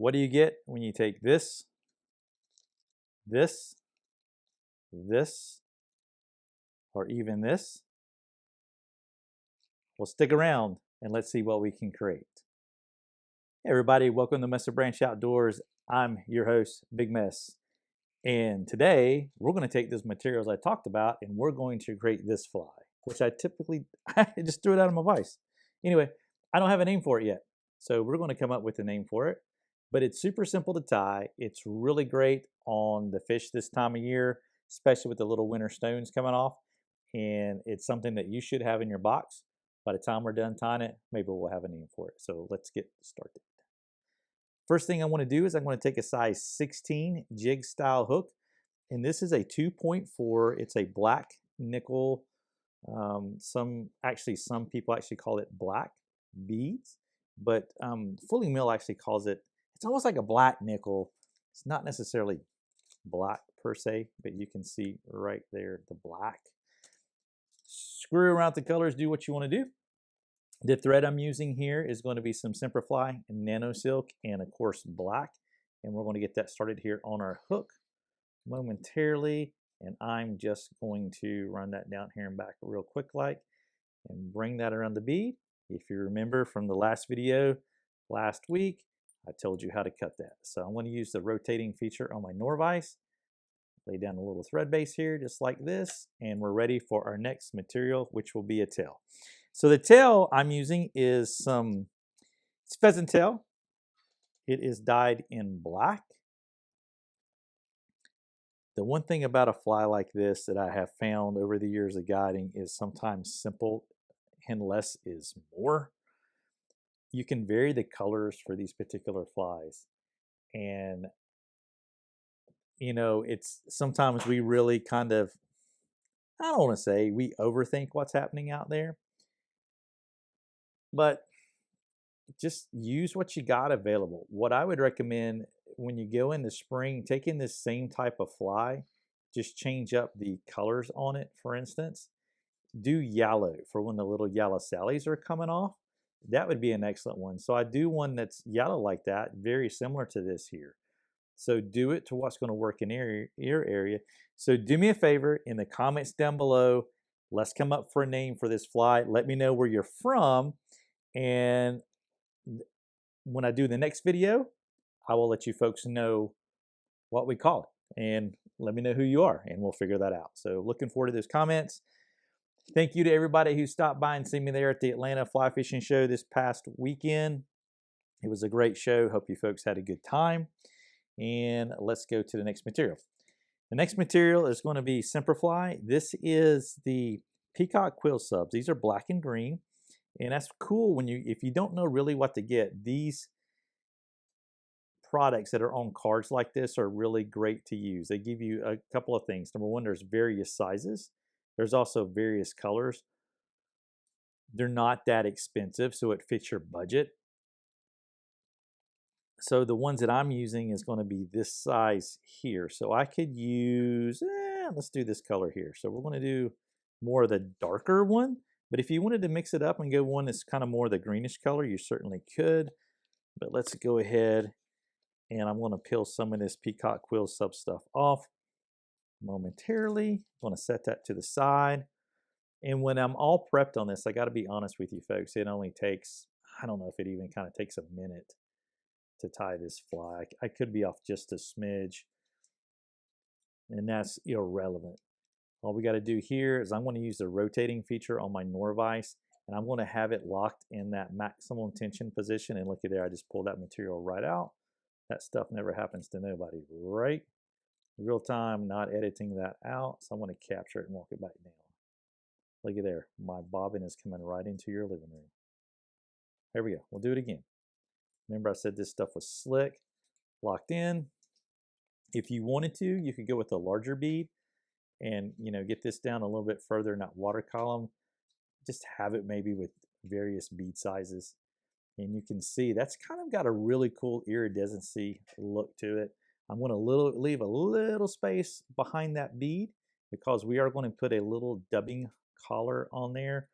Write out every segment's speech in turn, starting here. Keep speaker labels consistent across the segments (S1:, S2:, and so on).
S1: What do you get when you take this, this, this, or even this? Well, stick around and let's see what we can create. Hey everybody, welcome to Mesa Branch Outdoors. I'm your host, Big Mess. And today we're going to take those materials I talked about and we're going to create this fly, which I just threw it out of my vise. Anyway, I don't have a name for it yet. So we're going to come up with a name for it. But it's super simple to tie. It's really great on the fish this time of year, especially with the little winter stones coming off. And it's something that you should have in your box. By the time we're done tying it, maybe we'll have a name for it. So let's get started. First thing I want to do is I'm going to take a size 16 jig style hook. And this is a 2.4. It's a black nickel. Some people actually call it black beads. But Fulling Mill actually calls it, it's almost like a black nickel. It's not necessarily black per se, but you can see right there the black. Screw around the colors, do what you want to do. The thread I'm using here is going to be some Simplify Nano Silk and of course black. And we're going to get that started here on our hook momentarily. And I'm just going to run that down here and back real quick like and bring that around the bead. If you remember from the last video last week, I told you how to cut that. So I'm going to use the rotating feature on my Norvise. Lay down a little thread base here just like this, and we're ready for our next material, which will be a tail. So the tail I'm using is it's pheasant tail. It is dyed in black. The one thing about a fly like this that I have found over the years of guiding is sometimes simple and less is more. You can vary the colors for these particular flies. And you know, it's sometimes we really kind of, I don't want to say we overthink what's happening out there, but just use what you got available. What I would recommend when you go in the spring, taking this same type of fly, just change up the colors on it. For instance, do yellow for when the little yellow sallies are coming off. That would be an excellent one. So I do one that's yellow like that, very similar to this here. So do it to what's going to work in your area. So do me a favor in the comments down below. Let's come up for a name for this fly. Let me know where you're from. And when I do the next video, I will let you folks know what we call it. And let me know who you are, and we'll figure that out. So looking forward to those comments. Thank you to everybody who stopped by and seen me there at the Atlanta Fly Fishing Show this past weekend. It was a great show. Hope you folks had a good time. And let's go to the next material. The next material is going to be Simplify. This is the Peacock Quill Subs. These are black and green. And that's cool when if you don't know really what to get, these products that are on cards like this are really great to use. They give you a couple of things. Number one, there's various sizes. There's also various colors. They're not that expensive, so it fits your budget. So the ones that I'm using is going to be this size here. So I could use, let's do this color here. So we're going to do more of the darker one. But if you wanted to mix it up and go one that's kind of more the greenish color, you certainly could. But let's go ahead and I'm going to peel some of this Peacock Quill Sub stuff off momentarily. I'm going to set that to the side. And when I'm all prepped on this, I got to be honest with you folks, it only takes, I don't know if it even kind of takes a minute to tie this fly. I could be off just a smidge, and that's irrelevant. All we got to do here is I'm going to use the rotating feature on my Norvise, and I'm going to have it locked in that maximum tension position. And look at there, I just pulled that material right out. That stuff never happens to nobody, right? Real time, not editing that out. So I'm going to capture it and walk it back down. Look at there, my bobbin is coming right into your living room. There we go. We'll do it again. Remember I said this stuff was slick, locked in. If you wanted to, you could go with a larger bead and get this down a little bit further in that water column. Just have it maybe with various bead sizes. And you can see that's kind of got a really cool iridescency look to it. I'm going to leave a little space behind that bead because we are going to put a little dubbing collar on there.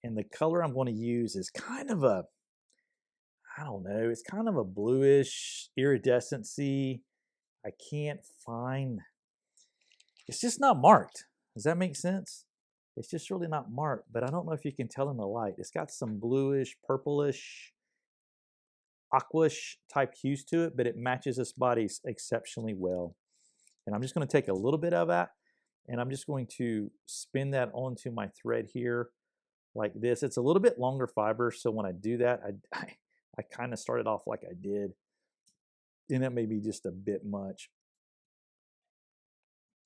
S1: And the color I'm going to use is kind of a, I don't know, it's kind of a bluish iridescency. I can't find, it's just not marked. Does that make sense? It's just really not marked, but I don't know if you can tell in the light. It's got some bluish, purplish, aquish type hues to it, but it matches this body exceptionally well. And I'm just going to take a little bit of that, and I'm just going to spin that onto my thread here like this. It's a little bit longer fiber, so when I do that, I kind of started off like I did, and that may be just a bit much.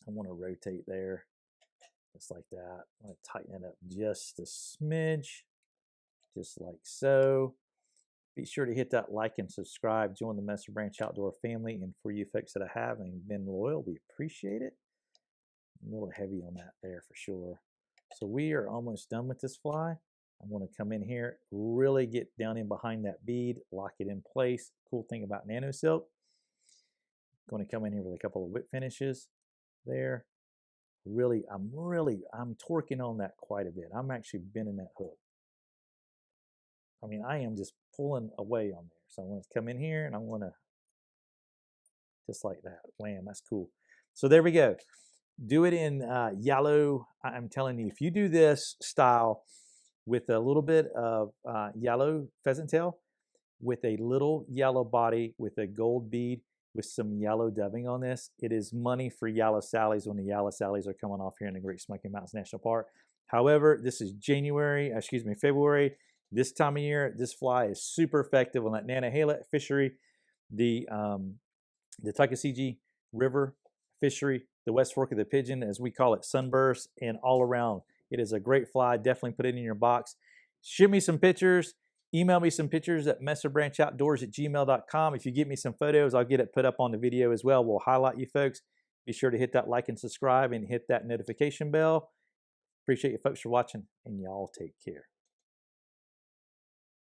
S1: I want to rotate there, just like that. I'm going to tighten it up just a smidge, just like so. Be sure to hit that like and subscribe. Join the Messer Branch Outdoor family. And for you folks that I have and been loyal, we appreciate it. A little heavy on that there for sure. So we are almost done with this fly. I'm going to come in here, really get down in behind that bead, lock it in place. Cool thing about nano silk. Going to come in here with a couple of whip finishes there. I'm torquing on that quite a bit. I'm actually bending that hook. I mean, I am just pulling away on there. So I'm going to come in here and I'm going to, just like that. Wham, that's cool. So there we go. Do it in yellow. I'm telling you, if you do this style with a little bit of yellow pheasant tail, with a little yellow body, with a gold bead, with some yellow dubbing on this, it is money for yellow sallies when the yellow sallies are coming off here in the Great Smoky Mountains National Park. However, this is February. This time of year, this fly is super effective on that Nantahala fishery, the Tuckasegee River fishery, the West Fork of the Pigeon, as we call it, sunburst, and all around. It is a great fly. Definitely put it in your box. Shoot me some pictures. Email me some pictures at messerbranchoutdoors@gmail.com. If you get me some photos, I'll get it put up on the video as well. We'll highlight you folks. Be sure to hit that like and subscribe and hit that notification bell. Appreciate you folks for watching, and y'all take care.